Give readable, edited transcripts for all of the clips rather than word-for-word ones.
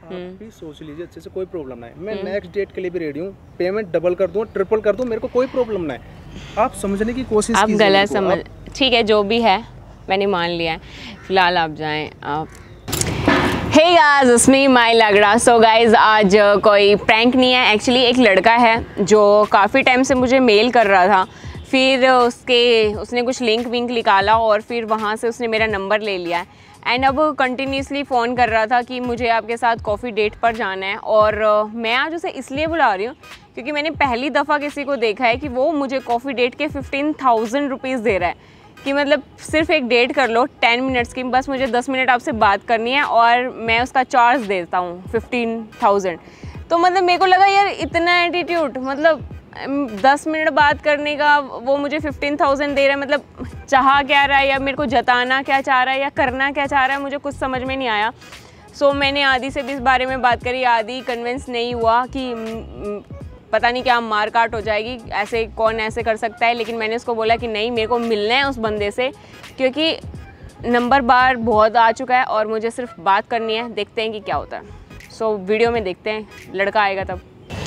आप भी सोच लीजिए अच्छे से, कोई प्रॉब्लम ना है। मैं नेक्स्ट डेट के लिए भी रेडी हूँ, पेमेंट डबल कर दूँ, ट्रिपल कर दूँ, मेरे को कोई प्रॉब्लम ना है। आप समझने की कोशिश कीजिए। आप गलत समझ, ठीक है जो भी है मैंने मान लिया है, फिलहाल आप जाएं। आप hey guys, it's me my लगड़ा। सो गाइस, आज कोई प्रैंक नहीं है, एक्चुअली एक लड़का है जो काफ़ी टाइम से मुझे मेल कर रहा था, फिर उसने कुछ लिंक विंक निकाला और फिर वहाँ से उसने मेरा नंबर ले लिया एंड अब कंटिन्यूसली फ़ोन कर रहा था कि मुझे आपके साथ कॉफ़ी डेट पर जाना है। और मैं आज उसे इसलिए बुला रही हूँ क्योंकि मैंने पहली दफ़ा किसी को देखा है कि वो मुझे कॉफ़ी डेट के 15,000 रुपीज़ दे रहा है कि मतलब सिर्फ एक डेट कर लो 10 मिनट्स की, बस मुझे 10 मिनट आपसे बात करनी है और मैं उसका चार्ज देता हूँ 15,000। तो मतलब मेरे को लगा यार इतना एटीट्यूड, मतलब 10 मिनट बात करने का वो मुझे 15,000 दे रहा है, मतलब चाह क्या रहा है या मेरे को जताना क्या चाह रहा है या करना क्या चाह रहा है, मुझे कुछ समझ में नहीं आया। सो मैंने आदि से भी इस बारे में बात करी, आदि कन्विंस नहीं हुआ कि पता नहीं क्या मार काट हो जाएगी, ऐसे कौन ऐसे कर सकता है। लेकिन मैंने उसको बोला कि नहीं, मेरे को मिलना है उस बंदे से क्योंकि नंबर बार बहुत आ चुका है और मुझे सिर्फ बात करनी है, देखते हैं कि क्या होता है। सो वीडियो में देखते हैं, लड़का आएगा तब।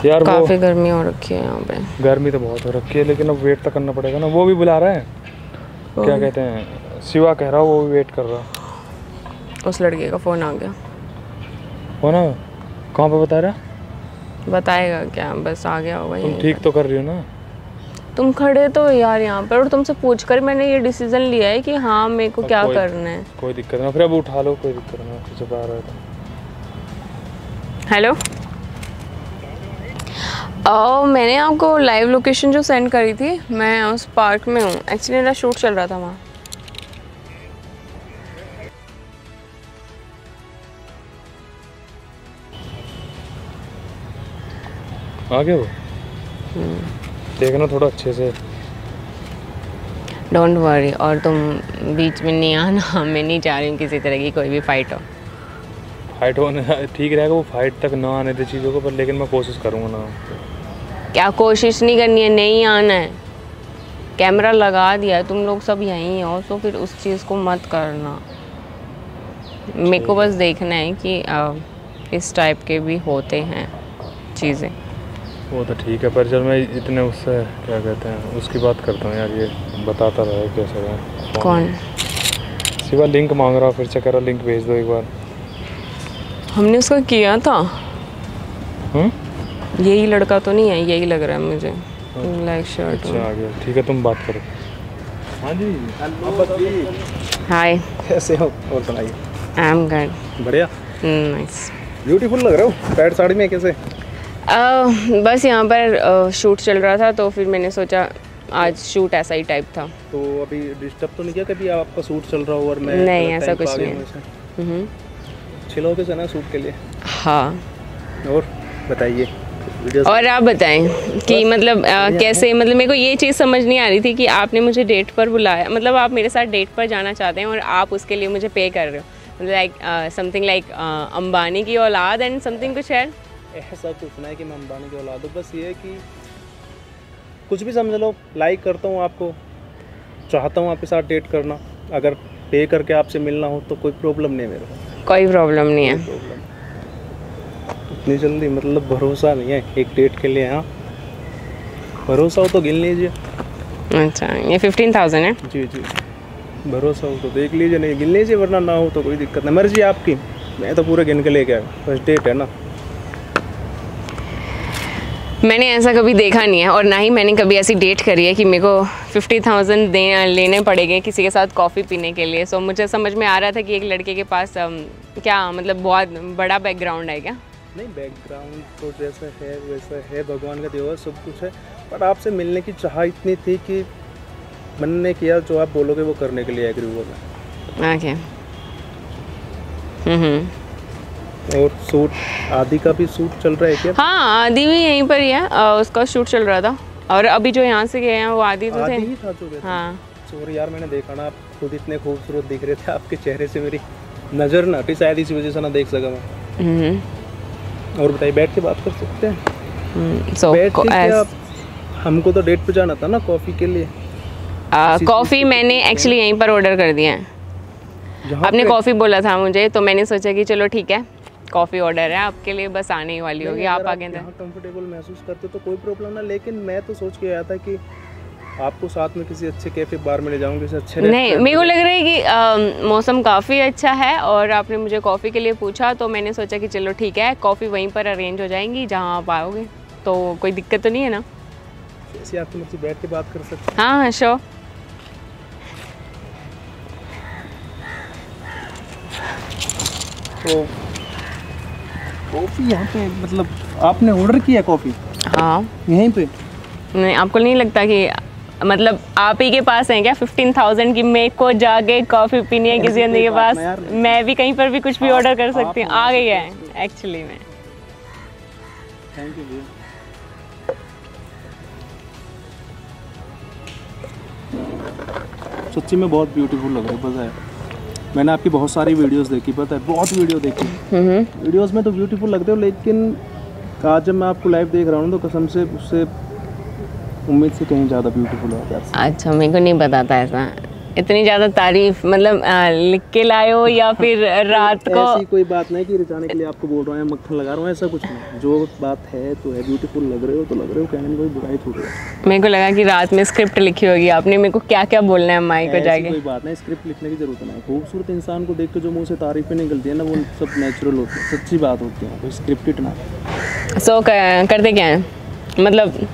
यार काफ़ी गर्मी हो रखी है यहाँ पे। गर्मी तो बहुत हो रखी है लेकिन अब वेट तो करना पड़ेगा ना। वो भी बुला रहा है, क्या कहते हैं, शिवा कह रहा, वो भी वेट कर रहा। उस लड़के का फ़ोन आ गया। हो ना, कहाँ पे बता रहा? बताएगा क्या, बस आ गया होगा। तुम ठीक तो कर रही हो ना? तुम खड़े तो यार यहाँ पर और तुमसे पूछकर मैंने ये डिसीजन लिया है कि हाँ मेरे को क्या करना है। कोई दिक्कत ना, फिर अब उठा लो, कोई दिक्कत ना, फिर से बाहर आया था। हेलो, मैंने आपको लाइव लोकेशन जो सेंड करी थी, मैं उस पार्क में हूँ, एक्चुअली मेरा शूट चल रहा था वहाँ। आ गए वो? देखना थोड़ा अच्छे से। डोंट वरी, और तुम बीच में नहीं आना, मैं नहीं चाह रही हूँ किसी तरह की कोई भी फाइट हो। फाइट होने ठीक रहेगा, वो फाइट तक ना आने दे चीज़ों को, पर लेकिन मैं कोशिश करूँगा ना। क्या कोशिश नहीं करनी है, नहीं आना है। कैमरा लगा दिया है, तुम लोग सब यहीं हो, तो फिर उस चीज़ को मत करना। मेरे को बस देखना है कि इस टाइप के भी होते हैं चीज़ें। वो तो ठीक है, पर जब मैं इतने उससे क्या कहते हैं उसकी बात करता हूँ यार, ये बताता रहा कैसे है। कौन? शिवा लिंक मांग रहा, फिर से कह रहा लिंक भेज दो एक बार। हमने उसका किया था। यही लड़का तो नहीं है, यही लग रहा है मुझे, ब्लैक शर्ट। अच्छा आ गया, ठीक है तुम बात करो। हाँ जी, हाय, कैसे हो और सुनाइए? I am good. बढ़िया, नाइस, ब्यूटीफुल लग रहे हो पैड साड़ी में। कैसे? बस यहाँ पर शूट चल रहा था तो फिर मैंने सोचा आज शूट ऐसा ही टाइप था। तो अभी डिस्टर्ब तो नहीं किया कभी आपका शूट चल रहा हो और मैं? नहीं, ऐसा कुछ नहीं। चिल होके ना शूट के लिए। हाँ, और बताइए। और आप बताएं कि मतलब कैसे, मतलब मेरे को ये चीज़ समझ नहीं आ रही थी कि आपने मुझे डेट पर बुलाया, मतलब आप मेरे साथ डेट पर जाना चाहते हैं और आप उसके लिए मुझे पे कर रहे हो, मतलब लाइक समथिंग लाइक अंबानी की औलाद एंड समथिंग कुछ है। ऐसा कुछ ना है कि मैं अंबानी की औलाद हूँ, बस ये है कि कुछ भी समझ लो, लाइक करता हूँ आपको, चाहता हूँ आपके साथ डेट करना, अगर पे करके आपसे मिलना हो तो कोई प्रॉब्लम नहीं है मेरे को। कोई प्रॉब्लम नहीं है। इतनी जल्दी मतलब भरोसा नहीं है एक डेट के लिए? हाँ, भरोसा हो तो गिन लीजिए। अच्छा, ये 15,000 है? जी जी, भरोसा हो तो देख लीजिए, नहीं गिन लीजिए, वरना ना हो तो कोई दिक्कत नहीं, मर्जी आपकी। मैं तो पूरे गिन के लेके आया, फर्स्ट डेट है ना। मैंने ऐसा कभी देखा नहीं है और ना ही मैंने कभी ऐसी डेट करी है कि मेरे को 50,000 लेने पड़ेंगे किसी के साथ कॉफ़ी पीने के लिए। सो मुझे समझ में आ रहा था कि एक लड़के के पास क्या मतलब बहुत बड़ा बैकग्राउंड है क्या? नहीं, बैकग्राउंड तो जैसा है वैसा है, भगवान का दिया हुआ सब कुछ है, पर आपसे मिलने की चाह इतनी थी कि मन ने किया जो आप बोलोगे वो करने के लिए एग्री हुआ मैं। ओके। और शूट, आदि का भी शूट चल रहा है क्या? हाँ, आदि भी यहीं पर ही है, उसका शूट चल रहा था और अभी जो यहाँ से गए हैं वो आदि तो थे। ही था जो गए थे। हाँ सॉरी यार, मैंने देखा ना, आप खुद इतने खूबसूरत दिख रहे थे, आपके चेहरे से मेरी नज़र ना हटी, शायद इसी वजह से ना देख सका मैं। और बताइए, बैठ के बात कर सकते हैं? बैठ के आप, हमको तो डेट पे जाना था ना कॉफ़ी के लिए। कॉफ़ी मैंने एक्चुअली यहीं पर ऑर्डर कर दिया है। आपने कॉफ़ी बोला था मुझे, तो मैंने सोचा कि चलो ठीक है, कॉफ़ी ऑर्डर है आपके लिए, बस आने ही वाली होगी। आप आगे अंदर कंफर्टेबल महसूस करते हो तो कोई प्रॉब्लम ना, लेकिन मैं तो सोच के आया था कि आपको साथ में किसी अच्छे कैफे बार में ले जाऊंगी, किसी अच्छे नहीं, मेरे को लग रहा है कि मौसम काफ़ी अच्छा है और आपने मुझे कॉफ़ी के लिए पूछा तो मैंने सोचा कि चलो ठीक है, कॉफ़ी वहीं पर अरेंज हो जाएंगी जहाँ आप आओगे, तो कोई दिक्कत तो नहीं है ना? ऐसे आपकी मर्जी, बैठ के बात कर सकते हैं। हाँ श्योर। तो कॉफ़ी यहाँ पे मतलब आपने ऑर्डर किया कॉफ़ी? हाँ यहीं पे? नहीं, आपको नहीं लगता कि मतलब आप ही के पास हैं क्या 15,000 की मेरे को जाके कॉफ़ी पीनी है किसी बंदे के पास? मैं भी कहीं पर भी कुछ भी ऑर्डर कर सकती हूँ। आ गई है एक्चुअली में। थैंक यू भैया। सच्ची में बहुत ब्यूटीफुल लग रही है, पता है मैंने आपकी बहुत सारी वीडियोस देखी, पता है बहुत वीडियो देखी। वीडियोस में तो ब्यूटीफुल लगते हो, लेकिन आज जब मैं आपको लाइव देख रहा हूँ तो कसम से उससे उम्मीद से कहीं ज़्यादा ब्यूटीफुल है यार। अच्छा, मेरे को नहीं पता था ऐसा, इतनी ज़्यादा तारीफ मतलब लिख के लाए हो या फिर रात को? ऐसी कोई बात नहीं कि रिझाने के लिए आपको बोल रहा हूँ, मक्खन लगा रहा हूँ, ऐसा कुछ नहीं। जो बात है तो है, ब्यूटीफुल लग रहे हो तो लग रहे हो, कहने में कोई बुराई थोड़ी है। मेरे को लगा कि रात में स्क्रिप्ट लिखी होगी आपने, मेरे को क्या क्या बोलना है माइक को जाके। कोई बात नहीं, स्क्रिप्ट लिखने की जरूरत नहीं। खूबसूरत इंसान को देख के जो मुँह से तारीफें निकलती है ना, वो सब नेचुरल होती है, सच्ची बात होती है, कोई स्क्रिप्टेड ना। सो करते क्या है, मतलब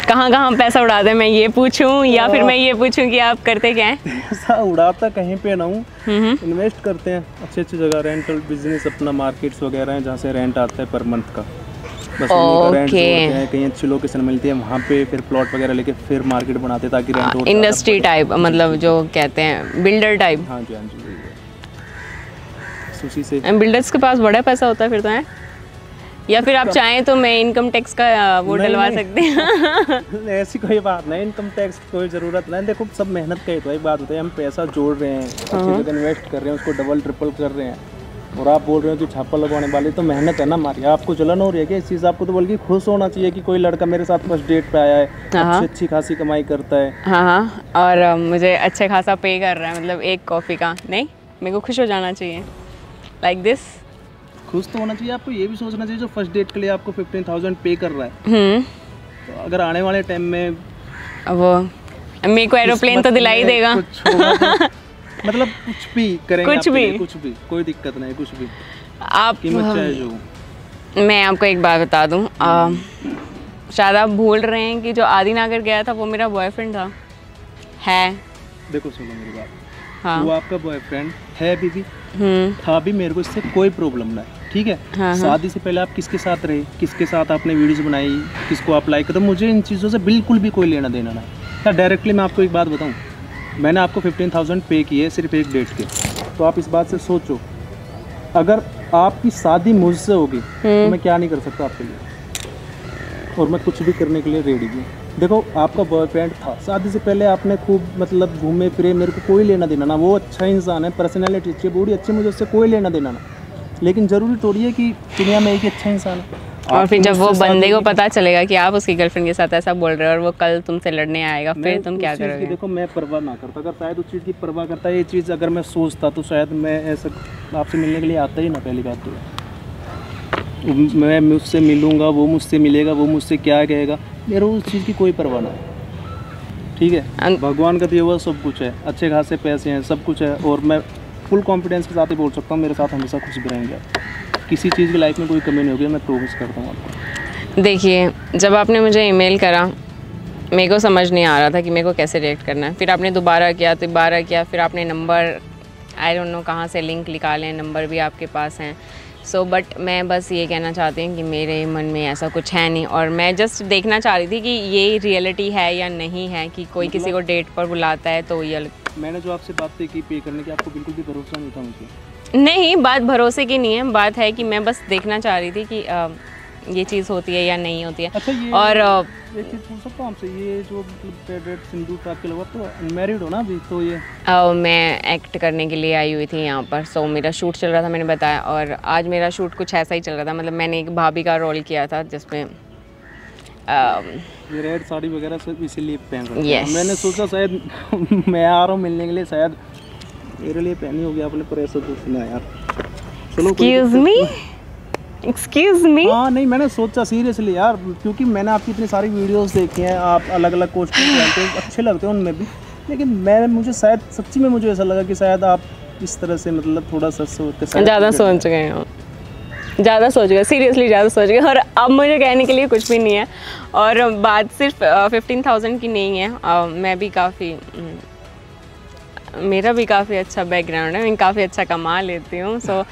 कहाँ कहाँ पैसा उड़ाते हैं, मैं ये पूछूं या फिर मैं ये पूछूं कि आप करते क्या हैं? पैसा उड़ाता कहीं पे ना हूँ, इन्वेस्ट करते हैं अच्छी अच्छी जगह, रेंटल बिजनेस अपना, मार्केट्स वगैरह हैं जहाँ से रेंट आता है पर मंथ का, बस उन्हीं का रेंट जोड़ते हैं। कहीं अच्छी लोकेशन मिलती है वहाँ पे फिर प्लॉट वगैरह लेके फिर मार्केट बनाते हैं ताकि रेंट। इंडस्ट्री टाइप, मतलब जो कहते हैं बिल्डर टाइप। हाँ जी, हाँ जी, उसी से। बिल्डर्स के पास बड़ा पैसा होता है फिर तो है, या फिर आप चाहें तो मैं इनकम टैक्स का वो डलवा सकते हैं। ऐसी कोई बात नहीं, इनकम टैक्स की कोई ज़रूरत नहीं। देखो सब मेहनत का ही तो एक बात होता है, हम पैसा जोड़ रहे हैं, अच्छी जगह इन्वेस्ट कर रहे हैं, उसको डबल ट्रिपल कर रहे हैं, और आप बोल रहे हो कि छापा लगवाने वाली, तो मेहनत है ना हमारी। आपको जलन हो रही है कि इस चीज़, आपको तो बल्कि खुश होना चाहिए कि कोई लड़का मेरे साथ फर्स्ट डेट पे आया है, अच्छी खासी कमाई करता है। हाँ, और मुझे अच्छे खासा पे कर रहा है, मतलब एक कॉफ़ी का नहीं, मेरे को खुश हो जाना चाहिए लाइक दिस। खुश तो होना चाहिए, आपको ये भी सोचना चाहिए जो फर्स्ट डेट के लिए आपको 15,000 पे कर रहा है, तो अगर आने वाले टाइम में वो मेरे को एरोप्लेन तो दिला ही देगा, मतलब कुछ भी करेंगे, कुछ भी कोई दिक्कत नहीं, कुछ भी आप कीमत चाहे जो। मैं आपको एक बात बता दूं, शायद आप भूल रहे हैं कि जो आदिनागर गया था वो मेरा बॉयफ्रेंड था, है। देखो सुनो मेरी बात, हाँ, वो आपका बॉयफ्रेंड है भी था भी, मेरे को इससे कोई प्रॉब्लम नहीं, ठीक है। हाँ, शादी से पहले आप किसके साथ रहे, किसके साथ आपने वीडियोस बनाई, किसको आप लाइक करो, मुझे इन चीज़ों से बिल्कुल भी कोई लेना देना नहीं। क्या डायरेक्टली मैं आपको एक बात बताऊं, मैंने आपको 15,000 पे किए सिर्फ एक डेट के, तो आप इस बात से सोचो, अगर आपकी शादी मुझसे होगी तो मैं क्या नहीं कर सकता आपके लिए, और मैं कुछ भी करने के लिए रेडी हूँ। देखो आपका बॉयफ्रेंड था, शादी से पहले आपने खूब मतलब घूमे फिरे, मेरे को कोई लेना देना ना, वो अच्छा इंसान है, पर्सनैलिटी अच्छी, बॉडी अच्छी, मुझे उससे कोई लेना देना ना, लेकिन ज़रूरी थोड़ी है कि दुनिया में एक अच्छा इंसान है। और फिर जब वो बंदे को पता चलेगा कि आप उसकी गर्लफ्रेंड के साथ ऐसा बोल रहे हो और वो कल तुमसे लड़ने आएगा, फिर तुम क्या करोगे? देखो मैं परवाह ना करता, अगर शायद उस चीज़ की परवाह करता, ये चीज़ अगर मैं सोचता तो शायद मैं ऐसा आपसे मिलने के लिए आता ही ना। पहली बात तो मैं मुझसे मिलूँगा, वो मुझसे मिलेगा, वो मुझसे क्या कहेगा, मेरे उस चीज़ की कोई परवाह ना है, ठीक है। भगवान का दिया हुआ सब कुछ है, अच्छे खासे पैसे हैं, सब कुछ है, और मैं फुल कॉन्फिडेंस के साथ ही बोल सकता हूँ मेरे साथ हमेशा खुश भी रहेंगे, किसी चीज़ की लाइफ में कोई कमी नहीं होगी, मैं प्रोमिस करता हूँ आपको। देखिए, जब आपने मुझे ईमेल करा मेरे को समझ नहीं आ रहा था कि मेरे को कैसे रिएक्ट करना है, फिर आपने दोबारा किया, फिर आपने नंबर आई डोंट नो कहाँ से लिंक निकाले, नंबर भी आपके पास हैं। सो बट मैं बस ये कहना चाहती हूँ कि मेरे मन में ऐसा कुछ है नहीं, और मैं जस्ट देखना चाह रही थी कि ये रियलिटी है या नहीं है, कि कोई किसी को डेट पर बुलाता है तो ये। मैंने जो आपसे बात की पे करने की, आपको बिल्कुल भी भरोसा नहीं था मुझे? नहीं, बात भरोसे की नहीं है, बात है कि मैं बस देखना चाह रही थी कि ये चीज़ होती है या नहीं होती है। अच्छा, ये और एक चीज़ पूछ सकता हूँ आपसे, ये जो मतलब सिंदूर आपके लगा तो अनमैरिड हो ना अभी? तो ये मैं एक्ट करने के लिए आई हुई थी यहाँ पर, सो मेरा शूट चल रहा था, मैंने बताया, और आज मेरा शूट कुछ ऐसा ही चल रहा था, मतलब मैंने एक भाभी का रोल किया था जिसमें ये रेड साड़ी वगैरह सब इसीलिए पहन रही है। मैंने सोचा शायद मैं आ रहा हूँ मिलने के लिए, शायद मेरे लिए पहनी होगी आपने, पर ऐसा कुछ ना यार। चलो एक्सक्यूज मी, एक्सक्यूज मी। हाँ नहीं, मैंने सोचा सीरियसली यार, क्योंकि मैंने आपकी इतनी सारी वीडियोस देखी हैं, आप अलग अलग कॉस्ट्यूम पहनते हैं, अच्छे लगते हैं उनमें भी, लेकिन मुझे शायद सच्ची में मुझे ऐसा लगा कि शायद आप इस तरह से मतलब थोड़ा सा ज़्यादा सोच गए हो, ज़्यादा सोच गए, सीरियसली ज़्यादा सोच गए। और अब मुझे कहने के लिए कुछ भी नहीं है, और बात सिर्फ 15,000 की नहीं है। मैं भी काफ़ी, मेरा भी काफ़ी अच्छा बैकग्राउंड है, मैं काफ़ी अच्छा कमा लेती हूँ, सो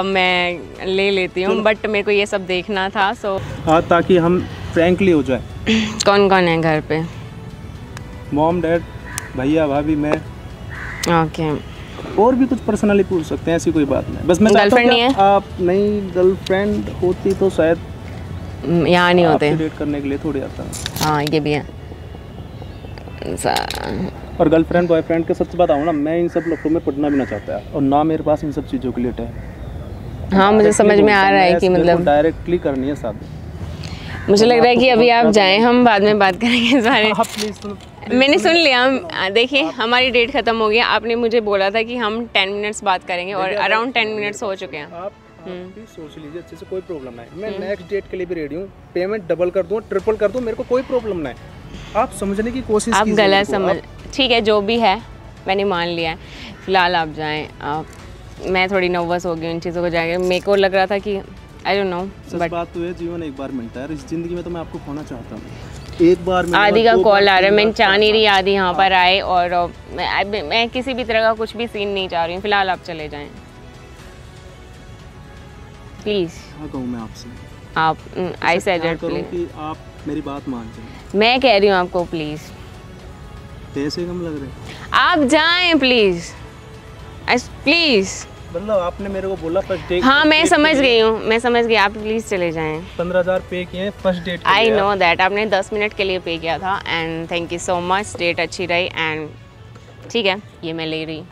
मैं ले लेती हूँ, बट मेरे को ये सब देखना था। सो हाँ, ताकि हम फ्रैंकली हो जाए। कौन कौन है घर पे? मॉम, डैड, भैया, भाभी, मैं। ओके, और भी कुछ पर्सनली पूछ सकते हैं, ऐसी कोई बात नहीं। बस मैं गर्लफ्रेंड नहीं है? आप नहीं, गर्लफ्रेंड होती तो शायद यहाँ नहीं होते, डेट करने के लिए थोड़ी आता है। हाँ ये भी है। और गर्लफ्रेंड बॉयफ्रेंड के सच बताऊँ ना, मैं इन सब लफड़ों में पढ़ना भी ना चाहता है, और ना मेरे पास इन सब चीज़ों के लिए टाइम। हाँ मुझे समझ में आ रहा है कि मतलब डायरेक्टली करनी है शादी। मुझे लग रहा है कि अभी आप जाएं, हम बाद में बात करेंगे इस बारे में। मैंने सुन लिया, देखिए हमारी डेट खत्म हो गई, आपने मुझे बोला था कि हम 10 मिनट्स बात करेंगे, और अराउंड 10 मिनट्स हो चुके हैं। आप भी सोच लीजिए अच्छे से, कोई प्रॉब्लम नहीं, मैं नेक्स्ट डेट के लिए भी रेडी हूँ, पेमेंट डबल कर दूँ, ट्रिपल कर दूँ, मेरे को कोई प्रॉब्लम नहीं। आप समझने की कोशिश आप गलत समझ, ठीक है जो भी है मैंने मान लिया है, फिलहाल आप जाएं। मैं थोड़ी नर्वस हो गई उन चीज़ों को जाके, मेरे को लग रहा था कि आई डोंट नो, बट बात तो है, जीवन एक बार मिलता है, इस जिंदगी में तो मैं आपको खोना चाहता हूँ। एक बार आदि का कॉल आ रहा है, मैं चाह नहीं रही आदि यहाँ पर आए, और मैं किसी भी तरह का कुछ भी सीन नहीं चाह रही हूँ, फिलहाल आप चले जाएं प्लीज़। हाँ कहूँ मैं आपसे, आप आई सेड इट प्लीज, कि आप मेरी बात मान जाए। मैं कह रही हूँ आपको प्लीज़, पैसे कम लग रहे, आप जाएं प्लीज़, प्लीज़। मतलब आपने मेरे को बोला फर्स्ट डेट। हाँ मैं समझ गई हूँ, मैं समझ गई, आप प्लीज़ चले जाएं। 15,000 पे किए first date. I know that, आपने 10 मिनट के लिए पे किया था, and thank you so much, date अच्छी रही, एंड ठीक है ये मैं ले रही।